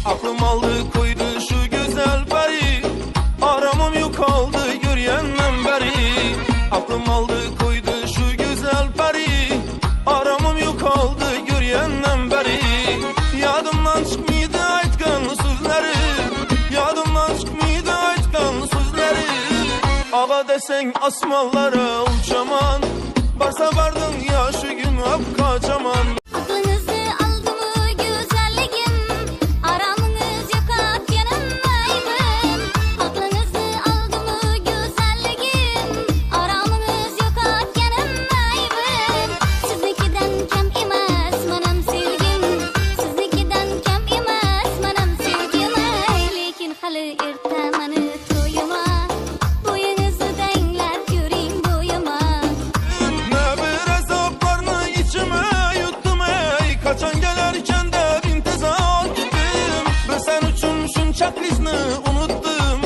Aklım aldı koydu şu güzel peri, aramam yok oldu görüyenden beri. Aklım aldı koydu şu güzel peri, aramam yok oldu görüyenden beri. Yadımdan çıkmaydı aytkan sözleri, yadımdan çıkmaydı aytkan sözleri. Ağa desen asmallara uçaman, varsa vardın ya şu gün hep kaçaman. Kaçan gelirken de intizar gittim. Bir sen üçün şunça kızını unuttum,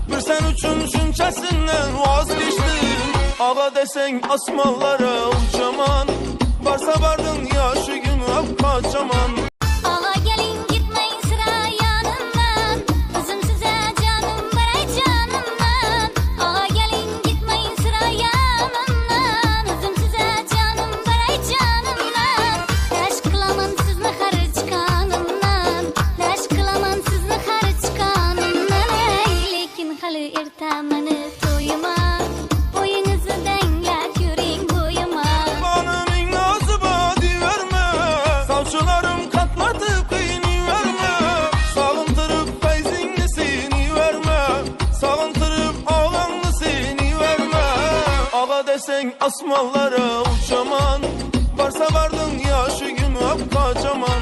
bir sen üçün şunçasından vazgeçtim. Ağa desen asmallara uçaman, varsa vardın ya şu gün hep kaçaman. Savcılarım katlatıp kıyını verme, sağıntırıp feyzini seni verme, sağıntırıp ağanlı seni verme. Ağa desen asmallara uçaman, varsa vardın ya şu gün hep kaçaman.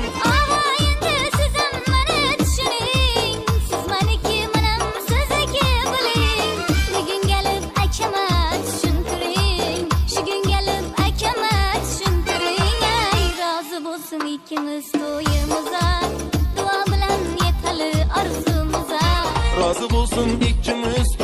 İkimiz toyumuza, dua bilen yeterli arzumuza. Razı bulsun ikimiz